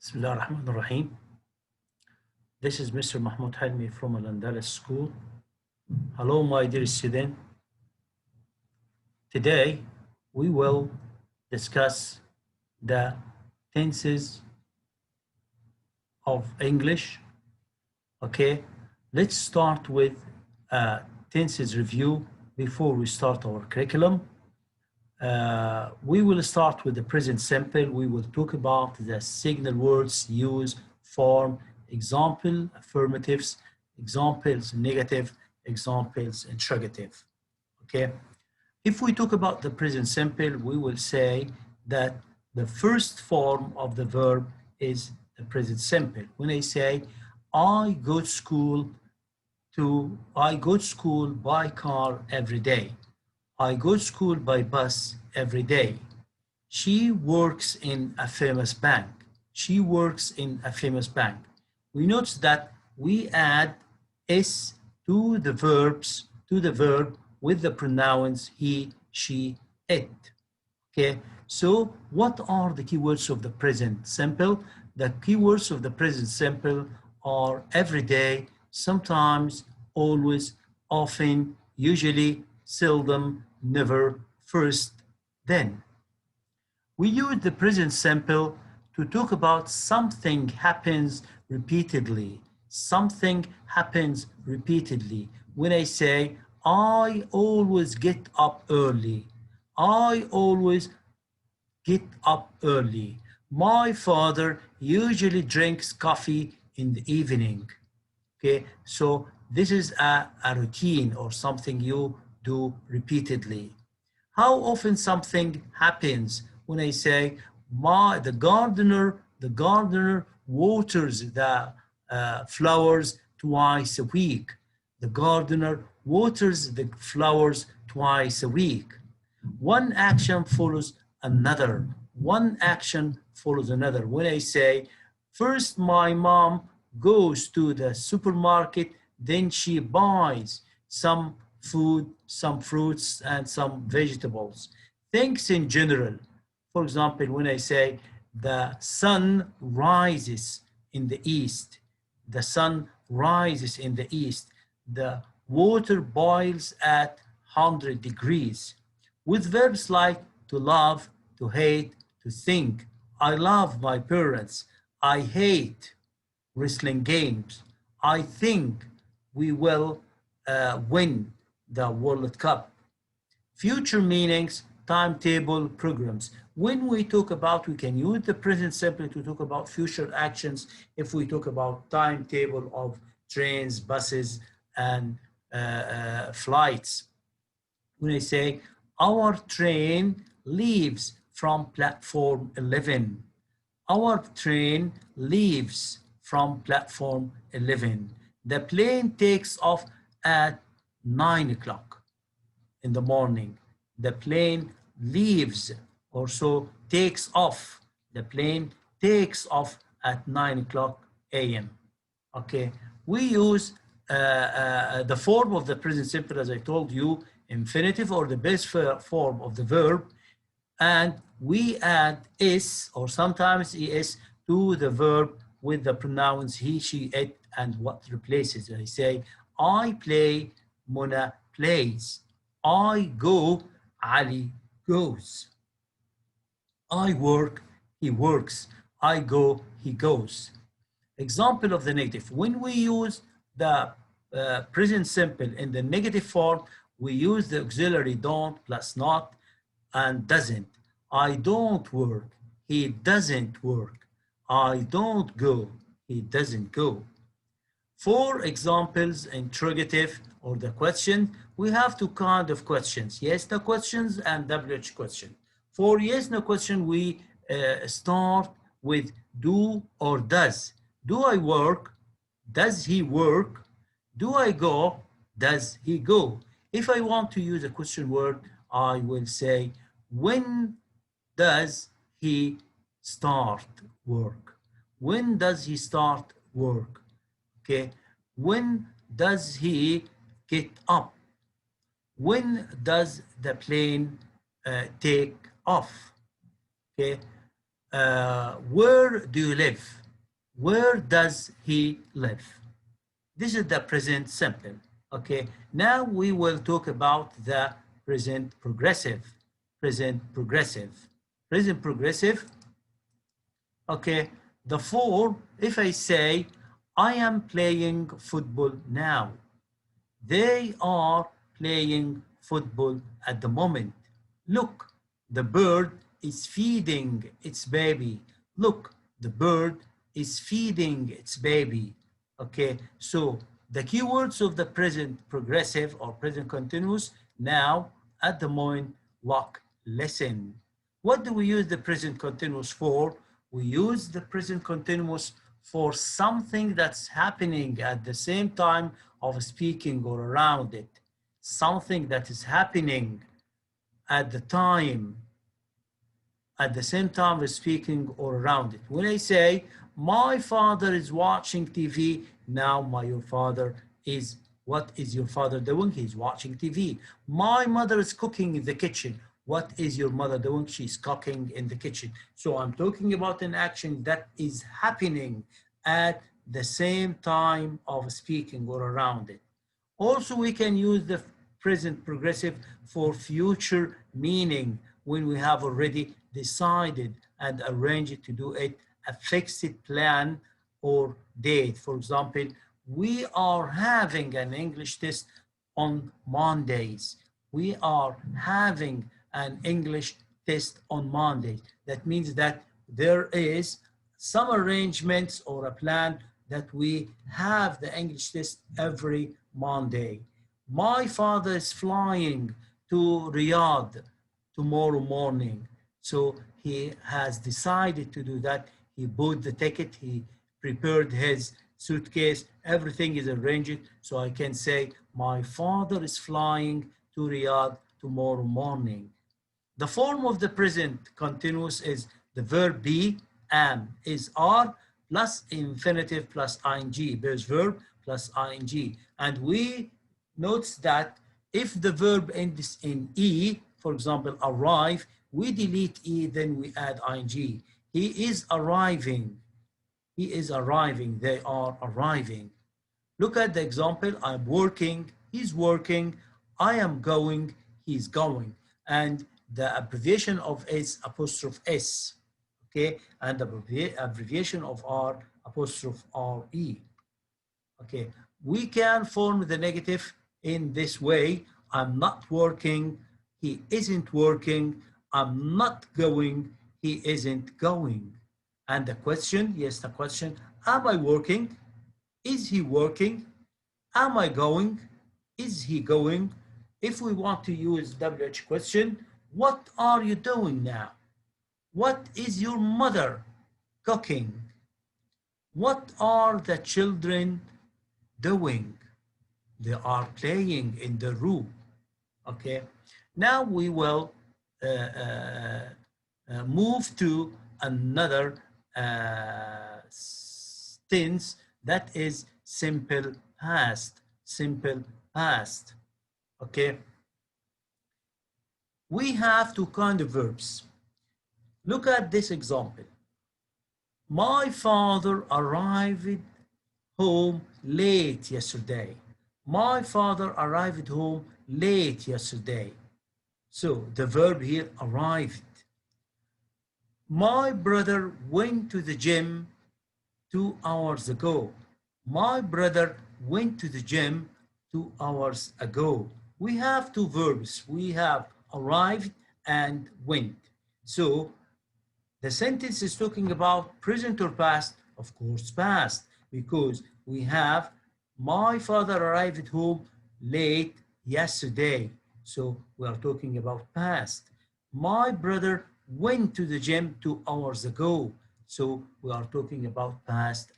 Bismillah ar-Rahman ar-Rahim. This is Mr. Mahmoud Halmi from Al-Andalus School. Hello, my dear student. Today, we will discuss the tenses of English. Okay, let's start with a tenses review before we start our curriculum. We will start with the present simple. We will talk about the signal words, use, form, example, affirmatives, examples, negative, examples, interrogative. Okay. If we talk about the present simple, we will say that the first form of the verb is the present simple. When I say, I go to school by car every day. I go to school by bus every day. She works in a famous bank. She works in a famous bank. We notice that we add s to the verb with the pronouns he, she, it. Okay, so what are the keywords of the present simple? The keywords of the present simple are every day, sometimes, always, often, usually, seldom, never, first, then. We use the present simple to talk about something happens repeatedly. Something happens repeatedly. When I say, I always get up early. I always get up early. My father usually drinks coffee in the evening. Okay, so this is a routine or something you do repeatedly. How often something happens? When I say the gardener waters the flowers twice a week. The gardener waters the flowers twice a week. One action follows another. One action follows another. When I say, first my mom goes to the supermarket, then she buys some food, some fruits, and some vegetables. Things in general. For example, when I say, the sun rises in the east, the sun rises in the east, the water boils at 100 degrees. With verbs like to love, to hate, to think. I love my parents. I hate wrestling games. I think we will win the World Cup. Future meanings, timetable, programs. When we talk about, we can use the present simple to talk about future actions. If we talk about timetable of trains, buses, and flights. When I say, our train leaves from platform 11. Our train leaves from platform 11. The plane takes off at 9 o'clock in the morning. The plane leaves, or so takes off. The plane takes off at 9 o'clock a.m. Okay, we use the form of the present simple, as I told you, infinitive or the base form of the verb, and we add is or sometimes es to the verb with the pronouns he, she, it, and what replaces. I say, I play, Mona plays. I go, Ali goes. I work, he works. I go, he goes. Example of the negative. When we use the present simple in the negative form, we use the auxiliary don't plus not and doesn't. I don't work. He doesn't work. I don't go. He doesn't go. For examples, interrogative or the question, we have two kinds of questions. Yes, no questions and WH question. For yes, no question, we start with do or does. Do I work? Does he work? Do I go? Does he go? If I want to use a question word, I will say, when does he start work? When does he start work? Okay. When does he get up? When does the plane take off? Okay. Where do you live? Where does he live? This is the present simple. Okay, now we will talk about the present progressive. Present progressive. Present progressive. Okay, the form, if I say, I am playing football now. They are playing football at the moment. Look, the bird is feeding its baby. Look, the bird is feeding its baby. Okay, so the keywords of the present progressive or present continuous now, at the moment, look, listen. What do we use the present continuous for? We use the present continuous for something that's happening at the same time of speaking or around it. Something that is happening at the time, at the same time of speaking or around it. When I say, my father is watching TV, now your father is, what is your father doing? He's watching TV. My mother is cooking in the kitchen. What is your mother doing? She's cooking in the kitchen. So I'm talking about an action that is happening at the same time of speaking or around it. Also, we can use the present progressive for future meaning when we have already decided and arranged to do it, a fixed plan or date. For example, we are having an English test on Mondays. We are having an English test on Mondays. That means that there is some arrangements or a plan that we have the English test every Monday. My father is flying to Riyadh tomorrow morning. So he has decided to do that. He bought the ticket, he prepared his suitcase, everything is arranged. So I can say, my father is flying to Riyadh tomorrow morning. The form of the present continuous is the verb be, am, is, are, plus infinitive plus ing, base verb plus ing. And we notice that if the verb ends in e, for example, arrive, we delete e, then we add ing. He is arriving. He is arriving. They are arriving. Look at the example. I'm working. He's working. I am going. He's going. And the abbreviation of is apostrophe s. Okay. And the abbreviation of r apostrophe re. Okay. We can form the negative in this way. I'm not working. He isn't working. I'm not going. He isn't going. And the question, yes, the question, am I working? Is he working? Am I going? Is he going? If we want to use WH question, what are you doing now? What is your mother cooking? What are the children doing? They are playing in the room. Okay. Now we will move to another tense that is simple past. Simple past. Okay. We have two kinds of verbs. Look at this example. My father arrived home late yesterday. My father arrived home late yesterday. So the verb here, arrived. My brother went to the gym 2 hours ago. My brother went to the gym 2 hours ago. We have two verbs. We have arrived and went. So the sentence is talking about present or past, of course past, because we have my father arrived home late yesterday. So we are talking about past. My brother went to the gym 2 hours ago. So we are talking about past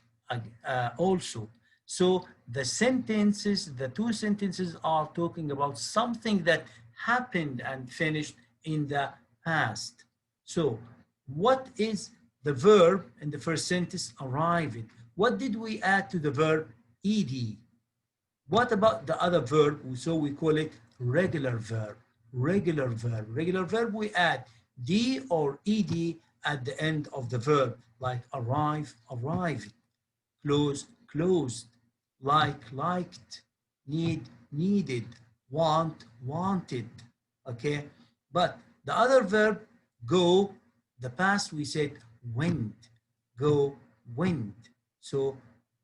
also. So the sentences, the two sentences are talking about something that happened and finished in the past. So what is the verb in the first sentence? Arrived. What did we add to the verb? Ed. What about the other verb? So we call it regular verb. Regular verb. Regular verb, we add d or ed at the end of the verb, like arrive, arrived, close, closed, like, liked, need, needed, want, wanted. Okay, but the other verb, go, the past we said went, go, went. So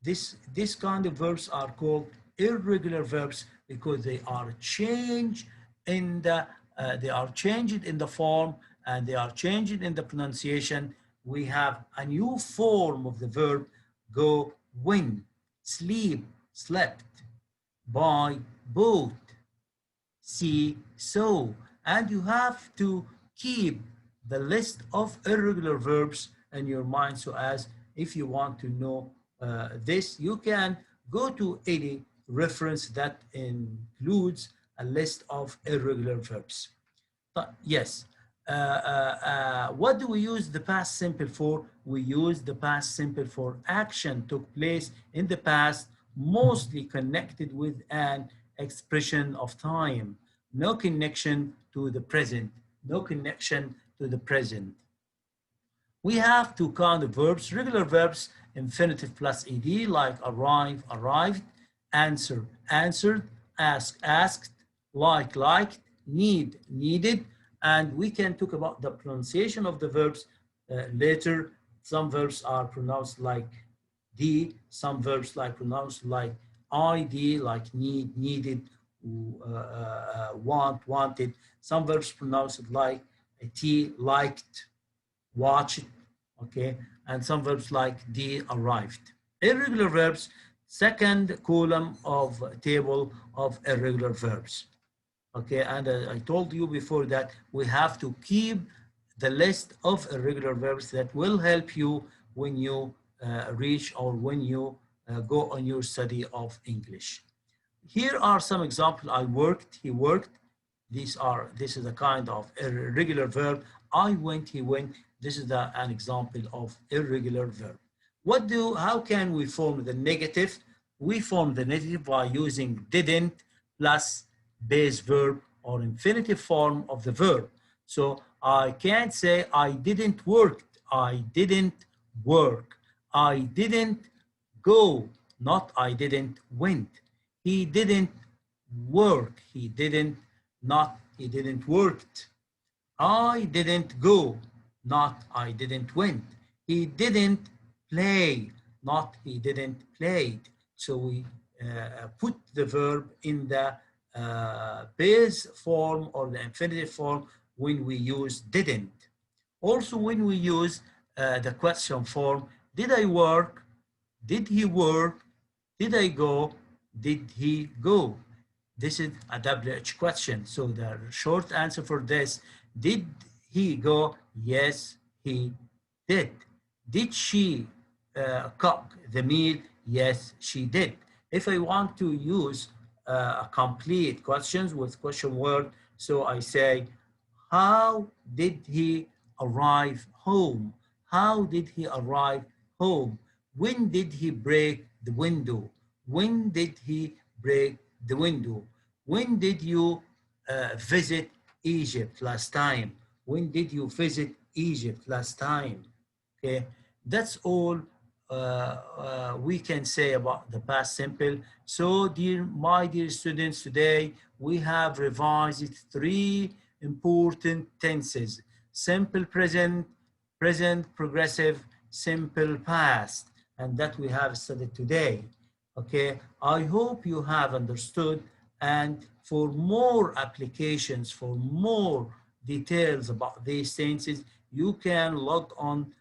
this kind of verbs are called irregular verbs because they are changed in the they are changed in the form and they are changed in the pronunciation. We have a new form of the verb go, win, sleep, slept, buy, bought, see, so. And you have to keep the list of irregular verbs in your mind so as if you want to know this, you can go to any reference that includes a list of irregular verbs. Yes. What do we use the past simple for? We use the past simple for action took place in the past, mostly connected with an expression of time. No connection to the present. No connection to the present. We have two kind of verbs, regular verbs, infinitive plus ed, like arrive, arrived, answer, answered, ask, asked, like, liked, need, needed, and we can talk about the pronunciation of the verbs later. Some verbs are pronounced like D, some verbs like pronounced like ID, like need, needed, want, wanted. Some verbs pronounced like T, liked, watched, okay, and some verbs like D, arrived. Irregular verbs, second column of table of irregular verbs. Okay, and I told you before that we have to keep the list of irregular verbs that will help you when you reach or when you go on your study of English. Here are some examples. I worked, he worked. This is a kind of irregular verb. I went, he went. This is an example of irregular verb. How can we form the negative? We form the negative by using didn't plus base verb or infinitive form of the verb. So I can't say I didn't work, I didn't work, I didn't go, not I didn't went. He didn't work, he didn't, not he didn't worked. I didn't go, not I didn't went. He didn't play, not he didn't played. So we put the verb in the base form or the infinitive form when we use didn't. Also, when we use the question form, did I work? Did he work? Did I go? Did he go? This is a WH question. So the short answer for this, did he go? Yes, he did. Did she cook the meal? Yes, she did. If I want to use complete questions with question word, so I say, how did he arrive home? How did he arrive home? When did he break the window? When did he break the window? When did you visit Egypt last time? When did you visit Egypt last time? Okay, that's all we can say about the past simple. So, my dear students, today we have revised three important tenses: simple present, present progressive, simple past, and that we have studied today. Okay, I hope you have understood, and for more applications, for more details about these tenses, you can log on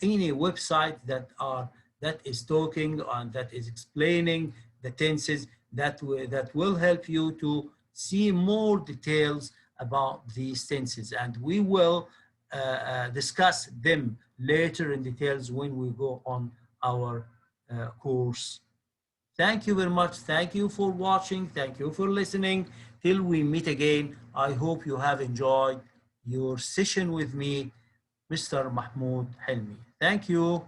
any website that is talking and that is explaining the tenses that will help you to see more details about these tenses, and we will discuss them later in details when we go on our course. Thank you very much. Thank you for watching. Thank you for listening. Till we meet again, I hope you have enjoyed your session with me, Mr. Mahmoud Helmi. Thank you.